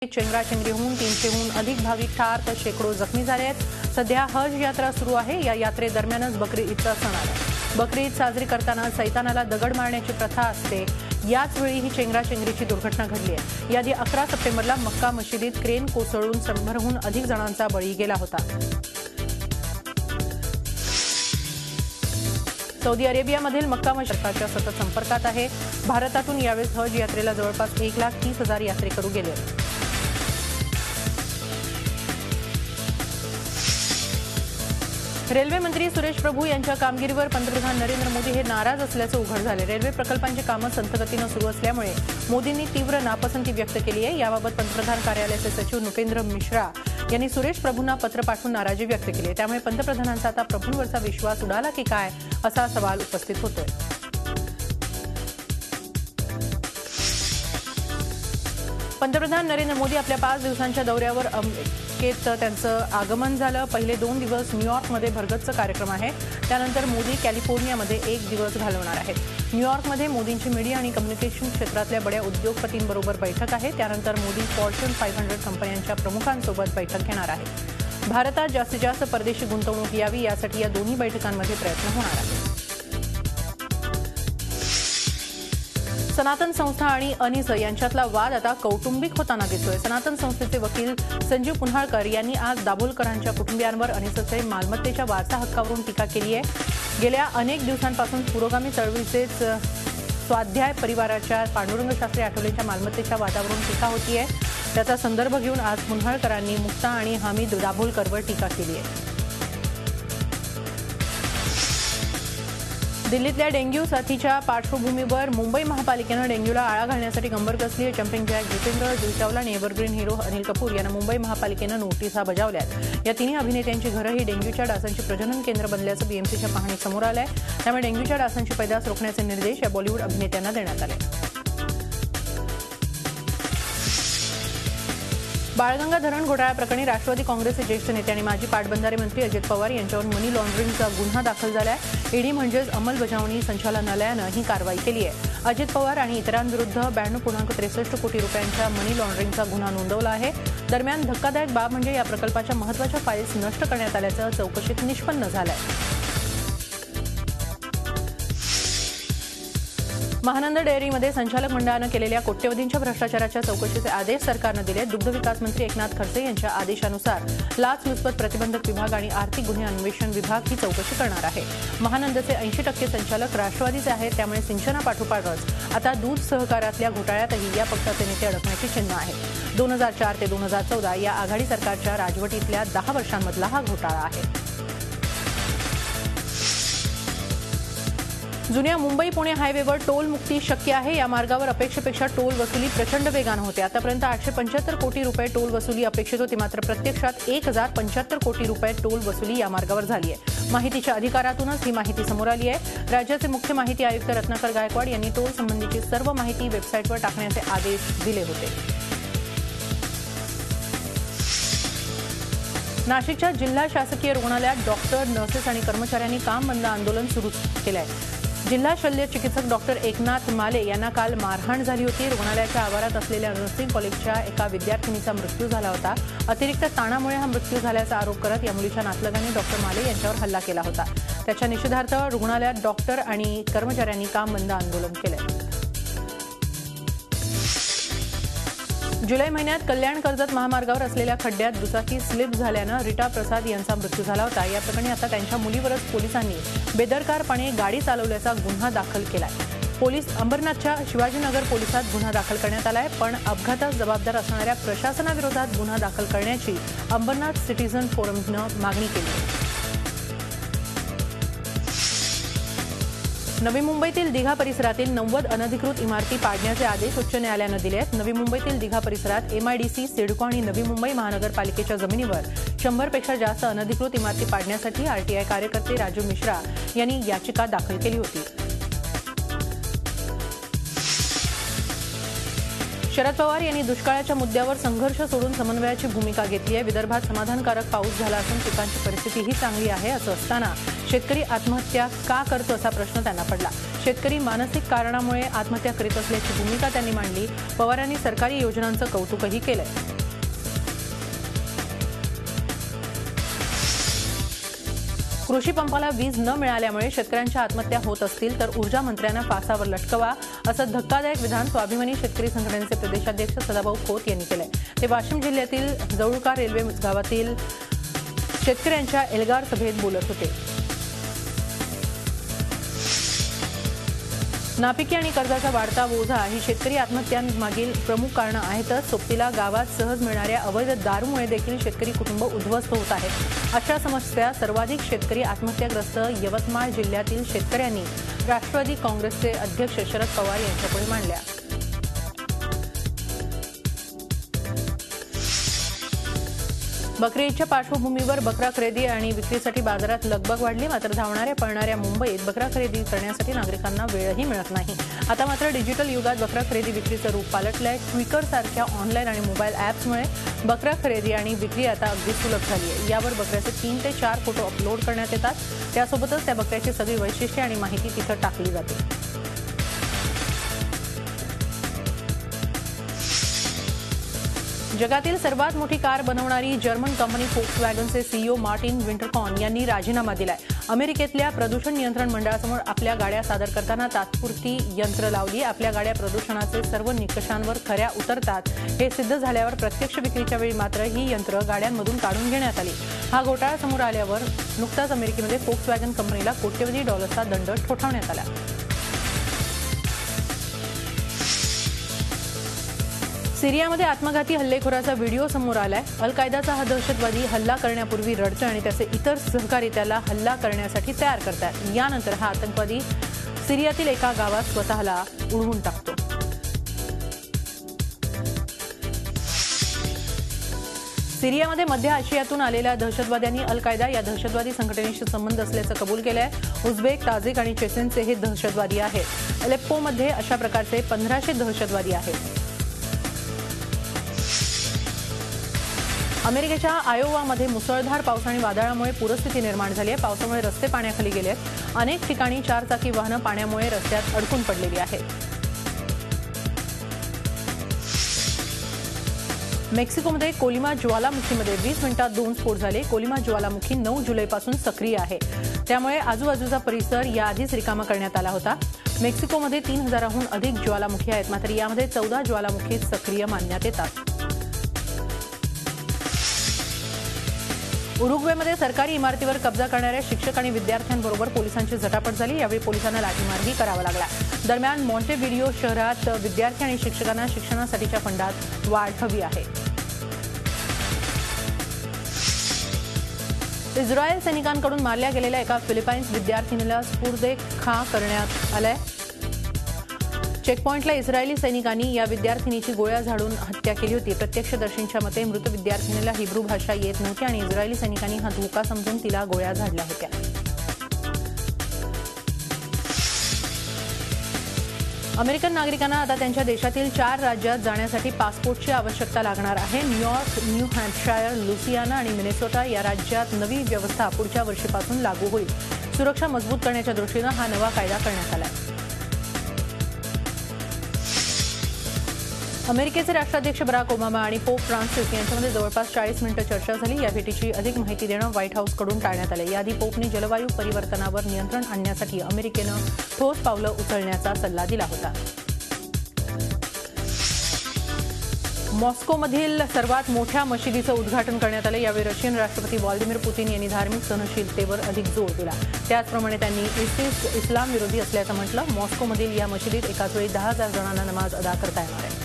चेंगराचेंगरी होऊन 300हून अधिक भाविक ठार तर शेकडो जखमी झाले आहेत। सध्या हज यात्रा सुरू आहे। या यात्रेदरम्यानच बकरी ईदचा सण आहे। बकरी ईद साजरी करताना सैतानाला दगड मारण्याची प्रथा असते। याच वेळी ही चेंगराचेंगरीची दुर्घटना घडली आहे। याआधी 11 सप्टेंबरला मक्का मशिदीत क्रेन कोसळून 100हून अधिक जणांचा बळी गेला होता। सौदी अरेबियामधील मक्का सरकारच्या सतत संपर्कात आहे। भारतातून यावेळेस हज यात्रेला जवळपास 1,30,000 यात्रेकरू गेले। रेल्वे मंत्री सुरेश प्रभू यांच्या कामगिरीवर पंतप्रधान नरेंद्र मोदी हे नाराज असल्याचं उघड झाले। रेल्वे प्रकल्पांची कामं संथगतीनं सुरू असल्यामुळे मोदींनी तीव्र नापसंती व्यक्त केली आहे। याबाबत पंतप्रधान कार्यालयाचे सचिव नृपेंद्र मिश्रा यांनी सुरेश प्रभूंना पत्र पाठवून नाराजी व्यक्त केली आहे। त्यामुळे पंतप्रधानांचा आता प्रभूंवरचा विश्वास उडाला की काय असा सवाल उपस्थित होतोय। पंतप्रधान नरेंद्र मोदी आपल्या 5 दिवसांच्या दौऱ्यावर अमेरिकेत त्यांचं आगमन झालं। पहिले 2 दिवस न्यूयॉर्कमध्ये भरगच्च कार्यक्रम आहे। त्यानंतर मोदी कॅलिफोर्नियामध्ये 1 दिवस घालवणार आहेत। न्यूयॉर्कमध्ये मोदींची मीडिया आणि कम्युनिकेशन क्षेत्रातल्या बड्या उद्योगपतींबरोबर बैठक आहे। त्यानंतर मोदी फॉर्च्यून 500 कंपन्यांच्या प्रमुखांसोबत बैठक घेणार आहेत। भारतात जास्तीत जास्त परदेशी गुंतवणूक यावी यासाठी या दोन्ही बैठकांमध्ये प्रयत्न होणार आहेत। सनातन संस्था आणि अनिस यांच्यातला वाद आता कौटुंबिक होताना दिसतोय। सनातन संस्थेचे वकील संजीव पुन्हाळकर यांनी आज दाभोलकरांच्या कुटुंबियांवर अनिसचे मालमत्तेच्या वारसा हक्कावरून टीका केली आहे। गेल्या अनेक दिवसांपासून पुरोगामी चळवळीचेच स्वाध्याय परिवाराच्या पांडुरंग शास्त्री आठवलेंच्या मालमत्तेच्या वादावरून टीका होतीये। त्याचा संदर्भ घेऊन आज पुन्हाळकरांनी मुक्ता आणि हमीद दाभोलकरवर टीका केली आहे। दिल्लीतल्या डेंग्यू साथीच्या पार्श्वभूमीवर मुंबई महापालिकेनं डेंग्यूला आळा घालण्यासाठी कंबर कसली आहे। जम्पिंग जॅक जितेंद्र जुई चावला आणि एव्हरग्रीन हिरो अनिल कपूर यांना मुंबई महापालिकेनं नोटिसा बजावल्यात। या तिन्ही अभिनेत्यांची घरं ही डेंग्यूच्या डासांची प्रजनन केंद्र बनल्याचं बीएमसीच्या पाहणीत समोर आलं आहे। त्यामुळे डेंग्यूच्या डासांची पैदास रोखण्याचे निर्देश या बॉलिवूड अभिनेत्यांना देण्यात आले। बाळगंगा धरण घोटाळ्याप्रकरणी राष्ट्रवादी काँग्रेसचे ज्येष्ठ नेते आणि माजी पाटबंधारे मंत्री अजित पवार यांच्यावर मनी लॉन्ड्रिंगचा गुन्हा दाखल झाला आहे। ईडी म्हणजेच अंमलबजावणी संचालनालयानं ही कारवाई केली आहे। अजित पवार आणि इतरांविरुद्ध 92.63 कोटी रुपयांच्या मनी लॉन्ड्रिंगचा गुन्हा नोंदवला आहे। दरम्यान धक्कादायक बाब म्हणजे या प्रकल्पाच्या महत्त्वाच्या फाईल्स नष्ट करण्यात आल्याचं चौकशीत निष्पन्न झालं आहे। महानंद डेअरीमध्ये संचालक मंडळानं केलेल्या कोट्यवधींच्या भ्रष्टाचाराच्या चौकशीचे आदेश सरकारनं दिले। दुग्ध विकास मंत्री एकनाथ खडसे यांच्या आदेशानुसार लाचलुचपत प्रतिबंधक विभाग आणि आर्थिक गुन्हे अन्वेषण विभाग ही चौकशी करणार आहे। महानंदचे 80% संचालक राष्ट्रवादीचे आहेत। त्यामुळे सिंचनापाठोपाठच आता दूध सहकारातल्या घोटाळ्यातही या पक्षाचे नेते अडकण्याची चिन्ह आहेत। 2004 ते 2014 या आघाडी सरकारच्या राजवटीतल्या 10 वर्षांमधला हा घोटाळा आहे। जुन्या मुंबई पुणे हायवेवर टोल मुक्ती शक्य आहे। या मार्गावर अपेक्षेपेक्षा टोल वसुली प्रचंड वेगानं होते। आतापर्यंत 875 कोटी रुपये टोल वसुली अपेक्षित होती, मात्र प्रत्यक्षात 1075 कोटी रुपये टोल वसुली या मार्गावर झाली आहे। माहितीच्या अधिकारातूनच ही माहिती समोर आली आहे। राज्याचे मुख्य माहिती आयुक्त रत्नाकर गायकवाड यांनी टोल संबंधीची सर्व माहिती वेबसाईटवर टाकण्याचे आदेश दिले होते। नाशिकच्या जिल्हा शासकीय रुग्णालयात डॉक्टर, नर्सेस आणि कर्मचाऱ्यांनी काम बंद आंदोलन सुरू केलं आहे। जिल्हा शल्य चिकित्सक डॉक्टर एकनाथ माले यांना काल मारहाण झाली होती। रुग्णालयाच्या आवारात असलेल्या नर्सिंग कॉलेजच्या एका विद्यार्थिनीचा मृत्यू झाला होता। अतिरिक्त ताणामुळे हा मृत्यू झाल्याचा आरोप करत या मुलीच्या नातलगांनी डॉक्टर माले यांच्यावर हल्ला केला होता। त्याच्या निषेधार्थ रुग्णालयात डॉक्टर आणि कर्मचाऱ्यांनी काम बंद आंदोलन केलं। जुलै महिन्यात कल्याण कर्जत महामार्गावर असलेल्या खड्ड्यात दुचाकी स्लिप झाल्यानं रीटा प्रसाद यांचा मृत्यू झाला होता। या प्रकरणी आता त्यांच्या मुलीवरच पोलिसांनी बेदरकारपणे गाडी चालवल्याचा गुन्हा दाखल केलाय। पोलीस अंबरनाथच्या शिवाजीनगर पोलिसात गुन्हा दाखल करण्यात आलाय, पण अपघातास जबाबदार असणाऱ्या प्रशासनाविरोधात गुन्हा दाखल करण्याची अंबरनाथ सिटीझन फोरमनं मागणी केली आहे। नवी मुंबईतील दिघा परिसरातील 90 अनधिकृत इमारती पाडण्याचे आदेश उच्च न्यायालयानं दिले आहेत। नवी मुंबईतील दिघा परिसरात एमआयडीसी, सिडको आणि नवी मुंबई महानगरपालिकेच्या जमिनीवर 100 पेक्षा जास्त अनधिकृत इमारती पाडण्यासाठी आरटीआय कार्यकर्ते राजू मिश्रा यांनी याचिका दाखल केली होती। शरद पवार यांनी दुष्काळाच्या मुद्द्यावर संघर्ष सोडून समन्वयाची भूमिका घेतली आहे। विदर्भात समाधानकारक पाऊस झाला असून पिकांची परिस्थितीही चांगली आहे। असं असताना शेतकरी आत्महत्या का करतो असा प्रश्न त्यांना पडला। शेतकरी मानसिक कारणामुळे आत्महत्या करीत असल्याची भूमिका त्यांनी मांडली। पवारांनी सरकारी योजनांचं कौतुकही केलंय। कृषी पंपाला वीज न मिळाल्यामुळे शेतकऱ्यांच्या आत्महत्या होत असतील तर ऊर्जा मंत्र्यांना फासावर लटकवा, असं धक्कादायक विधान स्वाभिमानी शेतकरी संघटनेचे प्रदेशाध्यक्ष सदाभाऊ खोत यांनी केलंय। ते वाशिम जिल्ह्यातील जवळका रेल्वे गावातील शेतकऱ्यांच्या एल्गार सभेत बोलत होते। नापिकी आणि कर्जाचा वाढता बोझा ही शेतकरी आत्महत्यांमागील प्रमुख कारणं आहेतच। सोबतीला गावात सहज मिळणाऱ्या अवैध दारूमुळे देखील शेतकरी कुटुंब उद्ध्वस्त होत आहेत। अशा समस्या सर्वाधिक शेतकरी आत्महत्याग्रस्त यवतमाळ जिल्ह्यातील शेतकऱ्यांनी राष्ट्रवादी काँग्रेसचे अध्यक्ष शरद पवार यांच्यापुढे मांडल्या। बकरी ईदच्या पार्श्वभूमीवर बकरा खरेदी आणि विक्रीसाठी बाजारात लगबग वाढली। मात्र धावणाऱ्या पळणाऱ्या मुंबईत बकरा खरेदी करण्यासाठी नागरिकांना वेळही मिळत नाही। आता मात्र डिजिटल युगात बकरा खरेदी विक्रीचं रूप पालटलंय। ट्विकर सारख्या ऑनलाईन आणि मोबाईल ॲप्समुळे बकरा खरेदी आणि विक्री आता अगदी सुलभ झाली आहे। यावर बकऱ्याचे 3 ते 4 फोटो अपलोड करण्यात येतात। त्यासोबतच त्या बकऱ्याची सगळी वैशिष्ट्ये आणि माहिती तिथं टाकली जाते। जगातील सर्वात मोठी कार बनवणारी जर्मन कंपनी फोक्सवॅगनचे सीईओ मार्टिन विंटरकॉर्न यांनी राजीनामा दिलाय। अमेरिकेतल्या प्रदूषण नियंत्रण मंडळासमोर आपल्या गाड्या सादर करताना तात्पुरती यंत्र लावली। आपल्या गाड्या प्रदूषणाचे सर्व निकषांवर खऱ्या उतरतात हे सिद्ध झाल्यावर प्रत्यक्ष विक्रीच्या वेळी मात्र ही यंत्र गाड्यांमधून काढून घेण्यात आली। हा घोटाळा समोर आल्यावर नुकताच अमेरिकेमध्ये फोक्सवॅगन कंपनीला कोट्यवधी डॉलर्सचा दंड ठोठावण्यात आला। सिरियामध्ये आत्मघाती हल्लेखोराचा व्हिडिओ समोर आलाय। अल कायदाचा हा दहशतवादी हल्ला करण्यापूर्वी रडतो आणि त्याचे इतर सहकारी त्याला हल्ला करण्यासाठी तयार करतात। यानंतर हा आतंकवादी सिरियातील एका गावात स्वतःला उडवून टाकतो। सिरियामध्ये मध्य आशियातून आलेल्या दहशतवाद्यांनी अल कायदा या दहशतवादी संघटनेशी संबंध असल्याचं कबूल केलंय। उझबेक, ताजिक आणि चेचेनचे हे दहशतवादी आहेत। अलेप्पोमध्ये अशा प्रकारचे 1500 दहशतवादी आहेत। अमेरिकेच्या आयोवामध्ये मुसळधार पाऊस आणि वादळामुळे पूरस्थिती निर्माण झाली आहे। पावसामुळे रस्ते पाण्याखाली गेले आहेत। अनेक ठिकाणी 4 चाकी वाहनं पाण्यामुळे रस्त्यात अडकून पडलेली आहेत। मेक्सिकोमध्ये कोलिमा ज्वालामुखीमध्ये 20 मिनिटात 2 स्फोट झाले। कोलिमा ज्वालामुखी 9 जुलैपासून सक्रिय आहे, त्यामुळे आजूबाजूचा परिसर याआधीच रिकामा करण्यात आला होता। मेक्सिकोमध्ये 3000हून अधिक ज्वालामुखी आहेत, मात्र यामध्ये 14 ज्वालामुखी सक्रिय मानण्यात येतात। उरुग्वेमध्ये सरकारी इमारतीवर कब्जा करणाऱ्या शिक्षक आणि विद्यार्थ्यांबरोबर पोलिसांची झटापट झाली। यावेळी पोलिसांना लाठीमारही करावा लागला। दरम्यान मॉन्टेव्हिडिओ शहरात विद्यार्थी आणि शिक्षकांना शिक्षणासाठीच्या फंडात वाढ हवी आहे। इस्रायल सैनिकांकडून मारल्या गेलेल्या एका फिलिपाईन्स विद्यार्थिनीला सुपुर्दे खां करण्यात आलंय। चेकपॉइंटला इस्रायली सैनिकांनी या विद्यार्थिनीची गोळ्या झाडून हत्या केली होती। प्रत्यक्षदर्शींच्या मते मृत विद्यार्थिनीला हिब्रू भाषा येत नव्हती आणि इस्रायली सैनिकांनी हा धोका समजून तिला गोळ्या झाडल्या होत्या। अमेरिकन नागरिकांना आता त्यांच्या देशातील 4 राज्यात जाण्यासाठी पासपोर्टची आवश्यकता लागणार आहे। न्यूयॉर्क, न्यू हॅम्पशायर, लुसियाना आणि मिनेसोटा या राज्यात नवी व्यवस्था पुढच्या वर्षीपासून लागू होईल। सुरक्षा मजबूत करण्याच्या दृष्टीनं हा नवा कायदा करण्यात आला आहे। अमेरिकेचे राष्ट्राध्यक्ष बराक ओबामा आणि पोप फ्रान्सिस यांच्यामध्ये जवळपास 40 मिनिटं चर्चा झाली। या भेटीची अधिक माहिती देणं व्हाईट हाऊसकडून टाळण्यात आलं। याआधी पोपने जलवायू परिवर्तनावर नियंत्रण आणण्यासाठी अमेरिकेनं ठोस पावलं उचलण्याचा सल्ला दिला होता। मॉस्कोमधील सर्वात मोठ्या मशिदीचं उद्घाटन करण्यात आलं। यावेळी रशियन राष्ट्रपती व्लादिमीर पुतीन यांनी धार्मिक सहनशीलतेवर अधिक जोर दिला। त्याचप्रमाणे त्यांनी इसिस इस्लाम विरोधी असल्याचं म्हटलं। मॉस्कोमधील या मशिदीत एकाच वेळी 10,000 जणांना नमाज अदा करता येणार आहे।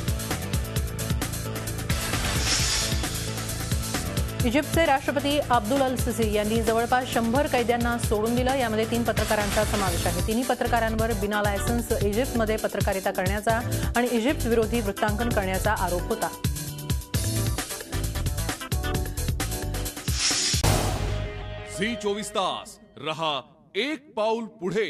इजिप्तचे राष्ट्रपती अब्दुल अल सिसी यांनी जवळपास 100 कैद्यांना सोडून दिलं। यामध्ये 3 पत्रकारांचा समावेश आहे। 3 पत्रकारांवर बिना लायसन्स इजिप्तमध्ये पत्रकारिता करण्याचा आणि इजिप्त विरोधी वृत्तांकन करण्याचा आरोप होता। झी 24 तास रहा एक पाऊल पुढे।